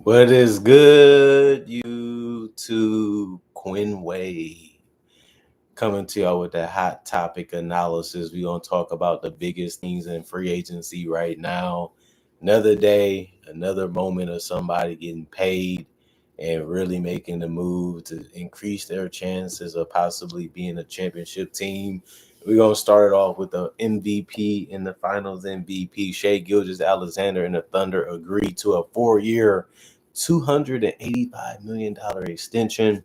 What is good, YouTube? Quinn Way coming to y'all with that hot topic analysis. We're going to talk about the biggest things in free agency right now. Another day, another moment of somebody getting paid and really making the move to increase their chances of possibly being a championship team. We're going to start it off with the MVP in the finals MVP. Shai Gilgeous-Alexander and the Thunder agreed to a 4-year, $285 million extension,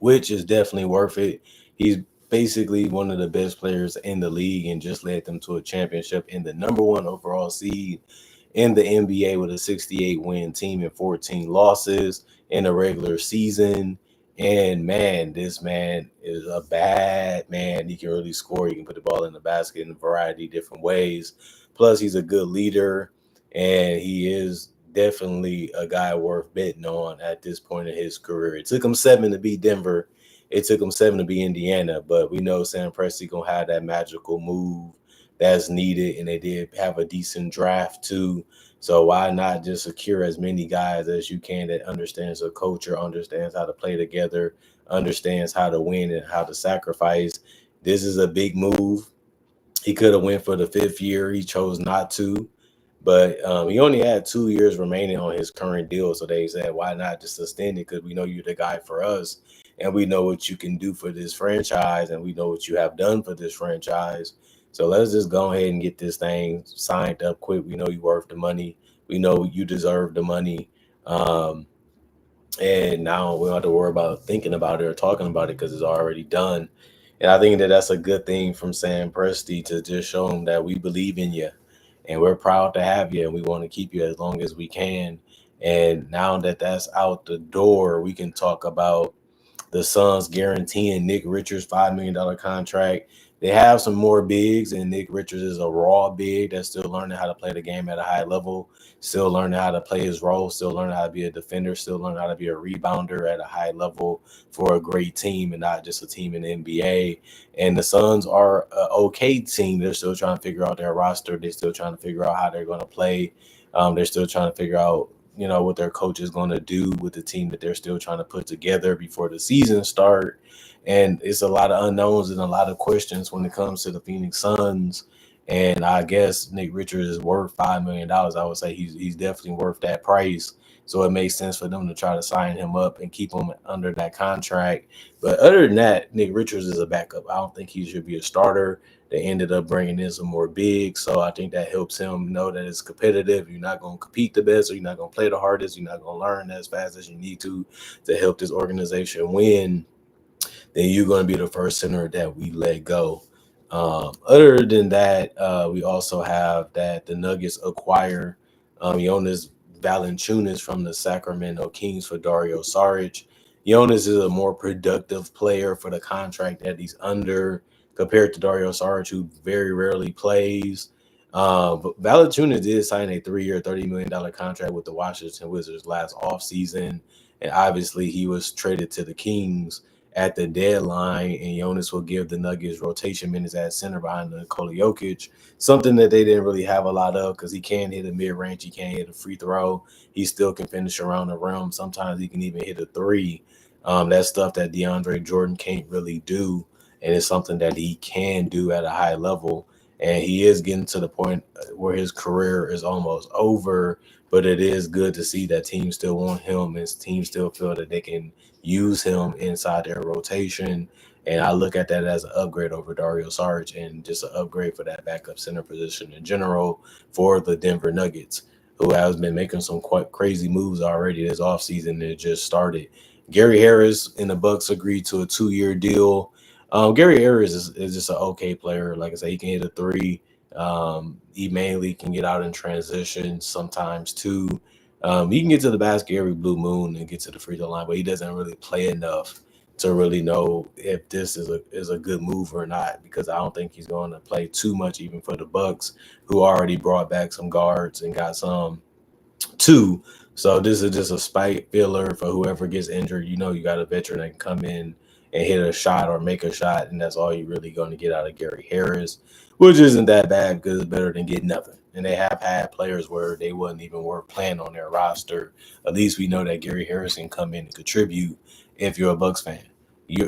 which is definitely worth it. He's basically one of the best players in the league and just led them to a championship in the number one overall seed in the NBA with a 68 win team and 14 losses in a regular season. And man, this man is a bad man. He can really score. He can put the ball in the basket in a variety of different ways. Plus, he's a good leader, and he is definitely a guy worth betting on at this point in his career. It took him 7 to beat Denver. It took him 7 to beat Indiana, but we know Sam Presti gonna have that magical move that's needed, and they did have a decent draft too. So why not just secure as many guys as you can that understands the culture, understands how to play together, understands how to win and how to sacrifice. This is a big move. He could have went for the 5th year. He chose not to. But he only had 2 years remaining on his current deal. So they said, why not just extend it? Because we know you're the guy for us. And we know what you can do for this franchise. And we know what you have done for this franchise. So let's just go ahead and get this thing signed up quick. We know you're worth the money. We know you deserve the money. And now we don't have to worry about thinking about it or talking about it because it's already done. And I think that that's a good thing from Sam Presti to just show him that we believe in you and we're proud to have you and we want to keep you as long as we can. And now that that's out the door, we can talk about the Suns guaranteeing Nick Richards $5 million contract. They have some more bigs, and Nick Richards is a raw big that's still learning how to play the game at a high level, still learning how to play his role, still learning how to be a defender, still learning how to be a rebounder at a high level for a great team and not just a team in the NBA. And the Suns are an okay team. They're still trying to figure out their roster. They're still trying to figure out how they're going to play. They're still trying to figure out what their coach is going to do with the team that they're still trying to put together before the season start. And it's a lot of unknowns and a lot of questions when it comes to the Phoenix Suns. And I guess Nick Richards is worth $5 million. I would say he's definitely worth that price. So it makes sense for them to try to sign him up and keep him under that contract. But other than that, Nick Richards is a backup. I don't think he should be a starter. They ended up bringing in some more bigs, so I think that helps him know that it's competitive. You're not going to compete the best, or you're not going to play the hardest. You're not going to learn as fast as you need to help this organization win. Then you're going to be the first center that we let go. Other than that, we also have that the Nuggets acquire Jonas Valanciunas from the Sacramento Kings for Dario Saric. Jonas is a more productive player for the contract that he's under compared to Dario Saric, who very rarely plays. But Valanciunas did sign a 3-year, $30 million contract with the Washington Wizards last offseason. And obviously he was traded to the Kings at the deadline, and Jonas will give the Nuggets rotation minutes at center behind Nikola Jokic, something that they didn't really have a lot of because he can hit a mid-range, he can hit a free throw, he still can finish around the rim. Sometimes he can even hit a three. That's stuff that DeAndre Jordan can't really do, and it's something that he can do at a high level. And he is getting to the point where his career is almost over, but it is good to see that teams still want him and teams still feel that they can use him inside their rotation. And I look at that as an upgrade over Dario Saric and just an upgrade for that backup center position in general for the Denver Nuggets, who has been making some quite crazy moves already this offseason. It just started. Gary Harris and the Bucks agreed to a 2-year deal. Gary Harris is just an okay player. Like I said, he can hit a three. He mainly can get out in transition sometimes too. He can get to the basket every blue moon and get to the free throw line, but he doesn't really play enough to really know if this is a good move or not, because I don't think he's going to play too much even for the Bucks, who already brought back some guards and got some too. So this is just a spite filler for whoever gets injured. You got a veteran that can come in and hit a shot or make a shot, and that's all you're really going to get out of Gary Harris, which isn't that bad because it's better than getting nothing. And they have had players where they wasn't even worth playing on their roster. At least we know that Gary Harris can come in and contribute if you're a Bucks fan.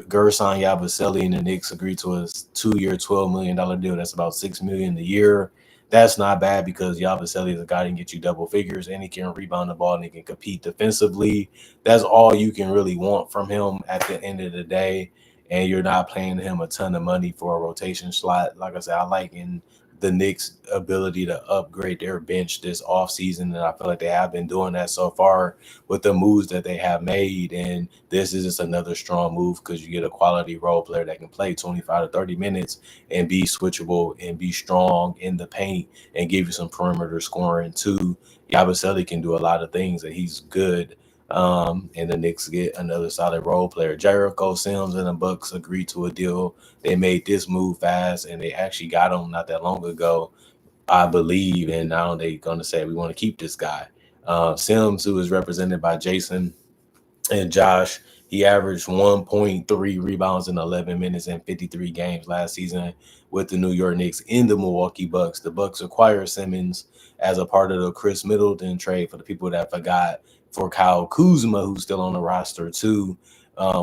Gerson Yabusele and the Knicks agreed to a 2-year, $12 million deal. That's about $6 million a year. That's not bad because Yabusele is a guy that can get you double figures and he can rebound the ball and he can compete defensively. That's all you can really want from him at the end of the day. And you're not paying him a ton of money for a rotation slot. Like I said, I like the Knicks' ability to upgrade their bench this offseason, and I feel like they have been doing that so far with the moves that they have made. And this is just another strong move because you get a quality role player that can play 25 to 30 minutes and be switchable and be strong in the paint and give you some perimeter scoring too. Yabusele can do a lot of things, and he's good. And the Knicks get another solid role player. Jericho Sims and the Bucks agreed to a deal. They made this move fast, and they actually got him not that long ago, I believe. And now they're going to say we want to keep this guy. Sims, who is represented by Jason and Josh, he averaged 1.3 rebounds in 11 minutes in 53 games last season with the New York Knicks in the Milwaukee Bucks. The Bucks acquired Simmons as a part of the Chris Middleton trade, for the people that forgot, for Kyle Kuzma, who's still on the roster too,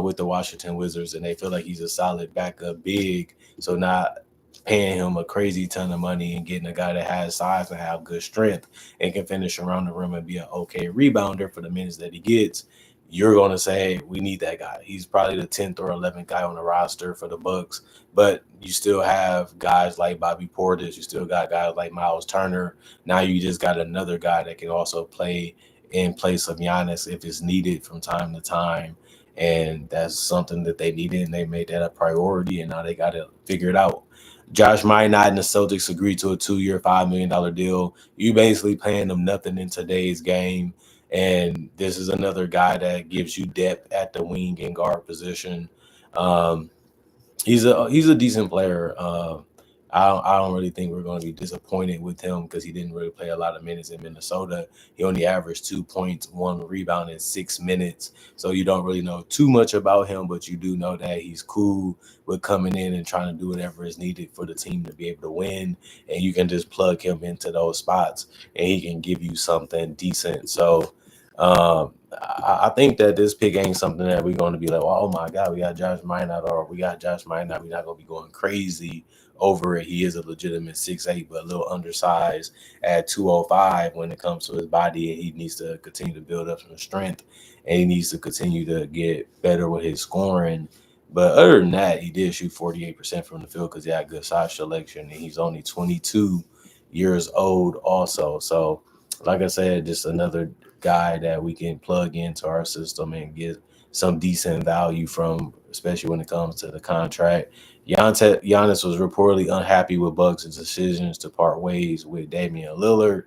with the Washington Wizards, and they feel like he's a solid backup big. So not paying him a crazy ton of money and getting a guy that has size and have good strength and can finish around the rim and be an okay rebounder for the minutes that he gets, you're going to say we need that guy. He's probably the 10th or 11th guy on the roster for the Bucks, but you still have guys like Bobby Portis. You still got guys like Miles Turner. Now you just got another guy that can also play in place of Giannis if it's needed from time to time. And that's something that they needed, and they made that a priority, and now they got to figure it out. Josh Minot and the Celtics agreed to a 2-year, $5 million deal. You basically paying them nothing in today's game. And this is another guy that gives you depth at the wing and guard position. Um, he's a decent player. I don't really think we're going to be disappointed with him because he didn't really play a lot of minutes in Minnesota. He only averaged 2 points, 1 rebound in 6 minutes. So you don't really know too much about him, but you do know that he's cool with coming in and trying to do whatever is needed for the team to be able to win. And you can just plug him into those spots and he can give you something decent. So I think that this pick ain't something that we're going to be like, well, oh my God, we got Josh Minot, or we got Josh Minot. We're not going to be going crazy over it. He is a legitimate 6'8", but a little undersized at 205 when it comes to his body, and he needs to continue to build up some strength, and he needs to continue to get better with his scoring. But other than that, he did shoot 48% from the field because he had good shot selection, and he's only 22 years old also. So, like I said, just another guy that we can plug into our system and get some decent value from, especially when it comes to the contract. Giannis was reportedly unhappy with Bucks' decisions to part ways with Damian Lillard,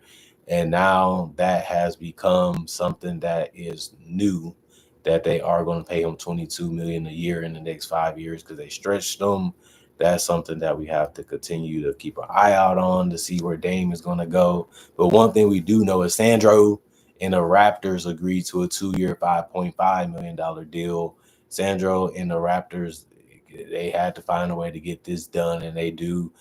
and now that has become something that is new, that they are going to pay him $22 million a year in the next 5 years because they stretched him. That's something that we have to continue to keep an eye out on to see where Dame is going to go. But one thing we do know is Sandro and the Raptors agreed to a 2-year, $5.5 million deal. Sandro and the Raptors, they had to find a way to get this done, and they do.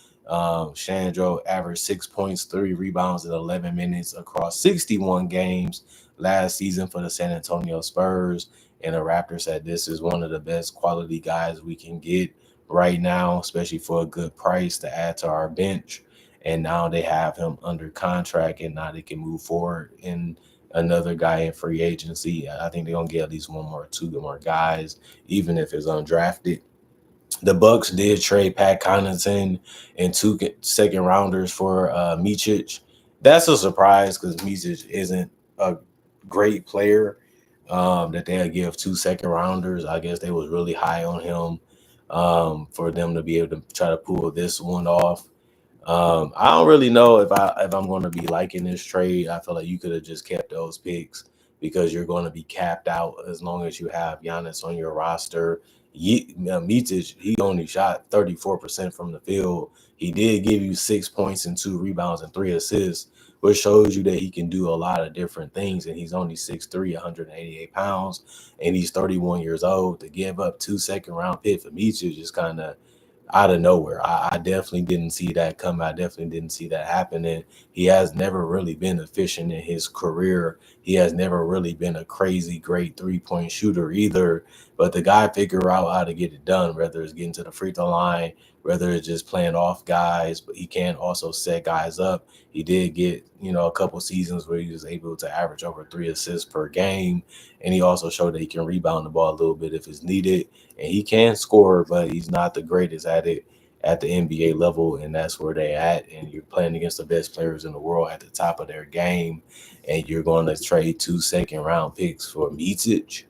Sandro averaged 6 points, 3 rebounds in 11 minutes across 61 games last season for the San Antonio Spurs. And the Raptors said this is one of the best quality guys we can get right now, especially for a good price to add to our bench. And now they have him under contract, and now they can move forward in another guy in free agency. I think they're gonna get at least one more, 2 more guys, even if it's undrafted. The Bucks did trade Pat Connaughton and 2 second rounders for Micic. That's a surprise because Micic isn't a great player. That they'll give 2 second rounders. I guess they was really high on him for them to be able to try to pull this one off. I don't really know if I'm going to be liking this trade. I feel like you could have just kept those picks because you're going to be capped out as long as you have Giannis on your roster. Micic, he only shot 34% from the field. He did give you 6 points and 2 rebounds and 3 assists, which shows you that he can do a lot of different things. And he's only 6'3", 188 pounds, and he's 31 years old. To give up 2 second-round pick for Micic is kind of out of nowhere. I definitely didn't see that coming. I definitely didn't see that happening. He has never really been efficient in his career. He has never really been a crazy great 3-point shooter either. But the guy figure out how to get it done, whether it's getting to the free throw line, whether it's just playing off guys, but he can also set guys up. He did get, a couple seasons where he was able to average over 3 assists per game. And he also showed that he can rebound the ball a little bit if it's needed. And he can score, but he's not the greatest at it at the NBA level, and that's where they at. And you're playing against the best players in the world at the top of their game, and you're going to trade 2 second-round picks for Micic.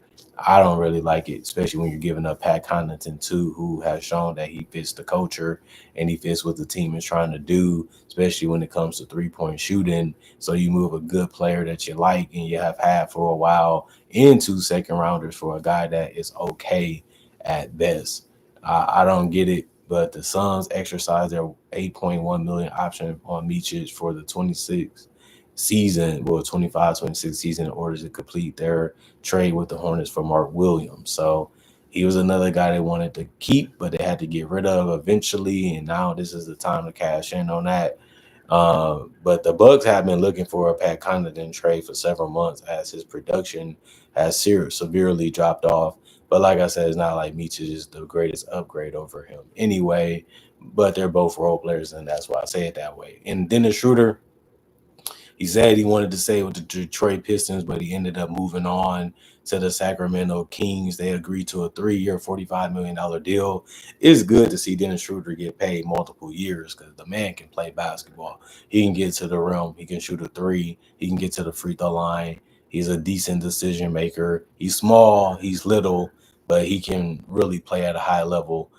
I don't really like it, especially when you're giving up Pat Connaughton too, who has shown that he fits the culture and he fits what the team is trying to do, especially when it comes to 3-point shooting. So you move a good player that you like and you have had for a while in 2 second-rounders for a guy that is okay at best. I don't get it, but the Suns exercised their 8.1 million option on Micic for the 25-26 season in order to complete their trade with the Hornets for Mark Williams. So he was another guy they wanted to keep, but they had to get rid of eventually, and now this is the time to cash in on that. But the Bucks have been looking for a Pat Connaughton trade for several months as his production has severely dropped off. But like I said, it's not like Meach is the greatest upgrade over him anyway. But they're both role players, and that's why I say it that way. And Dennis Schroeder, he said he wanted to stay with the Detroit Pistons, but he ended up moving on to the Sacramento Kings. They agreed to a 3-year, $45 million deal. It's good to see Dennis Schroeder get paid multiple years because the man can play basketball. He can get to the rim. He can shoot a three. He can get to the free throw line. He's a decent decision maker. He's small. He's little, but he can really play at a high level.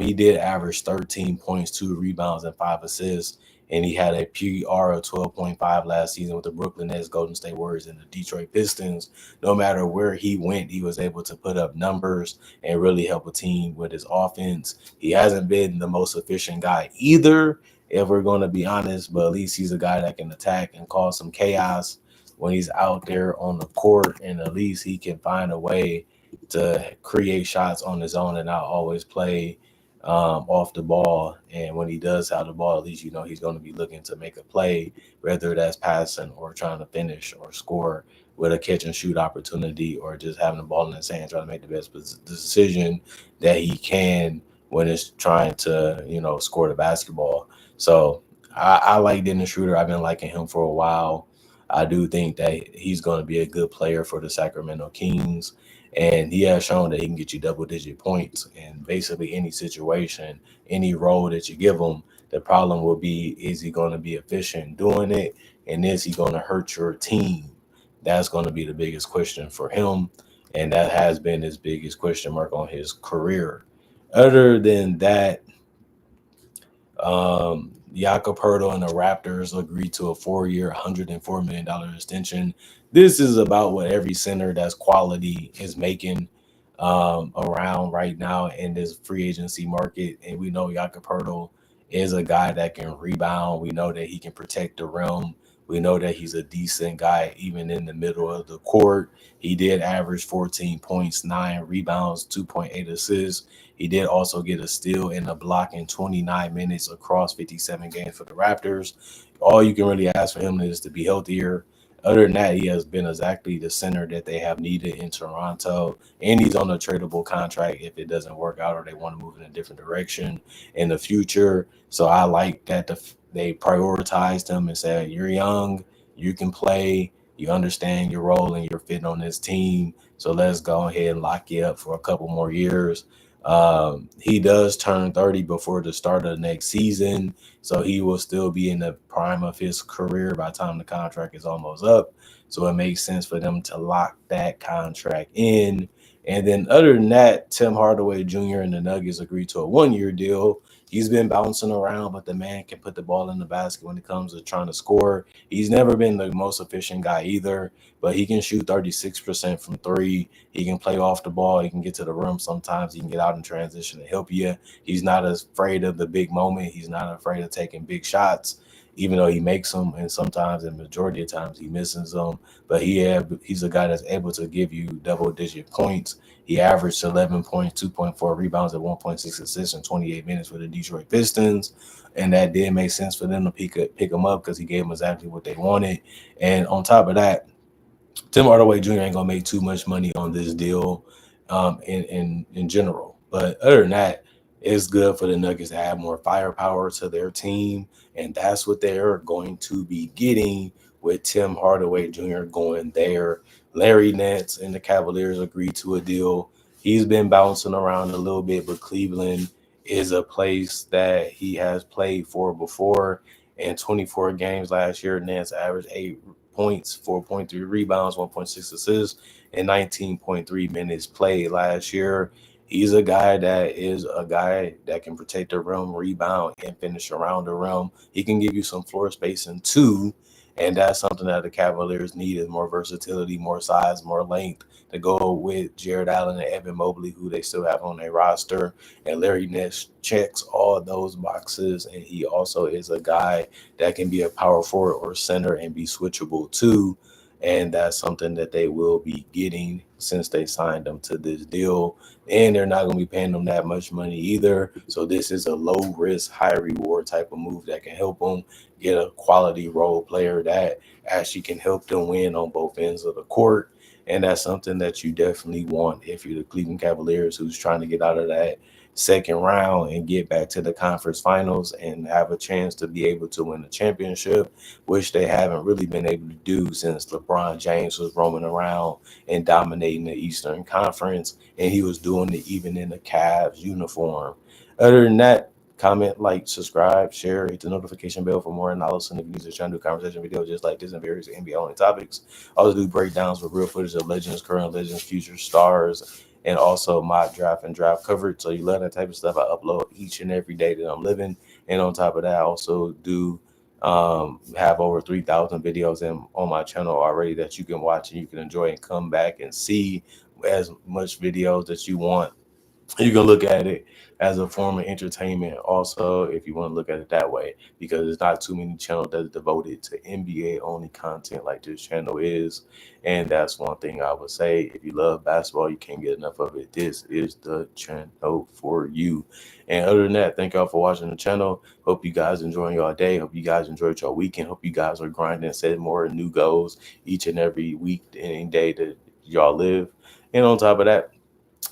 He did average 13 points, 2 rebounds, and 5 assists. And he had a PER of 12.5 last season with the Brooklyn Nets, Golden State Warriors, and the Detroit Pistons. No matter where he went, he was able to put up numbers and really help a team with his offense. He hasn't been the most efficient guy either, if we're going to be honest, but at least he's a guy that can attack and cause some chaos when he's out there on the court, and at least he can find a way to create shots on his own and not always play off the ball. And when he does have the ball, at least he's going to be looking to make a play, whether that's passing or trying to finish or score with a catch and shoot opportunity, or just having the ball in his hand, trying to make the best decision that he can when it's trying to score the basketball. So I like Dennis Schroeder. I've been liking him for a while. I do think that he's going to be a good player for the Sacramento Kings. And he has shown that he can get you double-digit points in basically any situation, any role that you give him. The problem will be, is he going to be efficient doing it? And is he going to hurt your team? That's going to be the biggest question for him. And that has been his biggest question mark on his career. Other than that, Jakob Poeltl and the Raptors agreed to a 4-year, $104 million extension. This is about what every center that's quality is making around right now in this free agency market. And we know Jakob Poeltl is a guy that can rebound. We know that he can protect the rim. We know that he's a decent guy even in the middle of the court. He did average 14 points, 9 rebounds, 2.8 assists. He did also get a steal and a block in 29 minutes across 57 games for the Raptors. All you can really ask for him is to be healthier. Other than that, he has been exactly the center that they have needed in Toronto, and he's on a tradable contract if it doesn't work out or they want to move in a different direction in the future. So I like that they prioritized him and said, you're young, you can play, you understand your role, and you're fitting on this team. So let's go ahead and lock you up for a couple more years. He does turn 30 before the start of the next season, so he will still be in the prime of his career by the time the contract is almost up. So it makes sense for them to lock that contract in. And then other than that, Tim Hardaway Jr. and the Nuggets agreed to a 1-year deal. He's been bouncing around, but the man can put the ball in the basket when it comes to trying to score. He's never been the most efficient guy either, but he can shoot 36% from 3. He can play off the ball. He can get to the rim sometimes. He can get out in transition to help you. He's not afraid of the big moment. He's not afraid of taking big shots. even though he makes them, and sometimes, and majority of times, he misses them. But he's a guy that's able to give you double-digit points. He averaged 11 points, 2.4 rebounds, and 1.6 assists in 28 minutes for the Detroit Pistons. And that did make sense for them to pick him up because he gave them exactly what they wanted. And on top of that, Tim Hardaway Jr. ain't gonna make too much money on this deal, in general. But other than that, it's good for the Nuggets to add more firepower to their team, and that's what they're going to be getting with Tim Hardaway Jr. going there. Larry Nance and the Cavaliers agreed to a deal. He's been bouncing around a little bit, but Cleveland is a place that he has played for before. In 24 games last year, Nance averaged 8 points, 4.3 rebounds, 1.6 assists, and 19.3 minutes played last year. He's a guy that can protect the rim, rebound, and finish around the rim. He can give you some floor spacing too, and that's something that the Cavaliers need is more versatility, more size, more length to go with Jared Allen and Evan Mobley, who they still have on their roster. And Larry Nance checks all those boxes, and he also is a guy that can be a power forward or center and be switchable too. And that's something that they will be getting since they signed them to this deal. And they're not going to be paying them that much money either. So this is a low risk, high reward type of move that can help them get a quality role player that actually can help them win on both ends of the court. And that's something that you definitely want if you're the Cleveland Cavaliers who's trying to get out of that second round and get back to the conference finals and have a chance to be able to win the championship, which they haven't really been able to do since LeBron James was roaming around and dominating the Eastern Conference, and he was doing it even in the Cavs uniform. Other than that, comment, like, subscribe, share, hit the notification bell for more analysis and reviews of trying to do conversation videos just like this and various NBA only topics. I also do breakdowns with real footage of legends, current legends, future stars, and also mock draft and draft coverage. So you love that type of stuff. I upload each and every day that I'm living. And on top of that, I also do have over 3,000 videos on my channel already that you can watch and you can enjoy and come back and see as much videos that you want. You can look at it as a form of entertainment also if you want to look at it that way, because there's not too many channels that are devoted to NBA only content like this channel is. And that's one thing I would say. If you love basketball, you can't get enough of it. This is the channel for you. And other than that, thank y'all for watching the channel. Hope you guys enjoying your day. Hope you guys enjoyed your weekend. Hope you guys are grinding and setting more new goals each and every week and day that y'all live. And on top of that,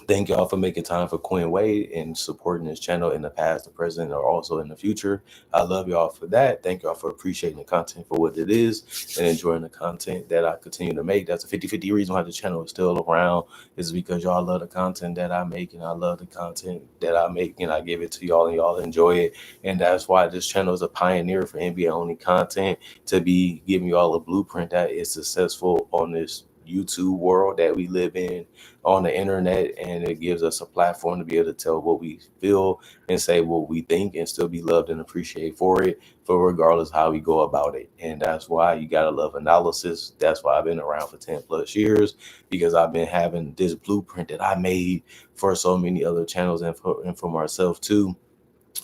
thank y'all for making time for Quinn Wade and supporting this channel in the past, the present, or also in the future. I love y'all for that. Thank y'all for appreciating the content for what it is and enjoying the content that I continue to make. That's a 50-50 reason why the channel is still around, is because y'all love the content that I make, and I love the content that I make, and I give it to y'all, and y'all enjoy it. And that's why this channel is a pioneer for NBA only content, to be giving y'all a blueprint that is successful on this YouTube world that we live in, on the internet, and it gives us a platform to be able to tell what we feel and say what we think and still be loved and appreciated for it, for regardless how we go about it. And that's why you gotta love analysis. That's why I've been around for 10 plus years, because I've been having this blueprint that I made for so many other channels and for myself too,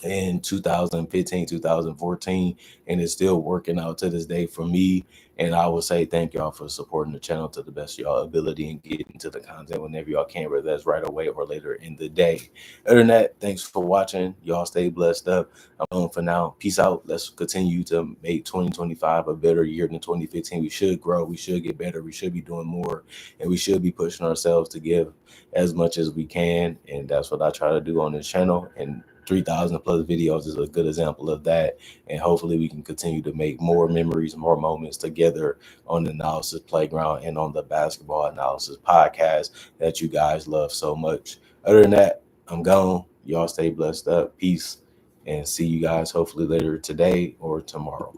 in 2015, 2014, and it's still working out to this day for me. And I would say thank y'all for supporting the channel to the best of y'all ability and getting to the content whenever y'all can, whether that's right away or later in the day. Other than that, thanks for watching. Y'all stay blessed up. I'm on for now. Peace out. Let's continue to make 2025 a better year than 2015. We should grow. We should get better. We should be doing more, and we should be pushing ourselves to give as much as we can. And that's what I try to do on this channel. And 3,000 plus videos is a good example of that. And hopefully we can continue to make more memories, more moments together on the Analysis Playground and on the Basketball Analysis Podcast that you guys love so much. Other than that, I'm gone. Y'all stay blessed up. Peace. And see you guys hopefully later today or tomorrow.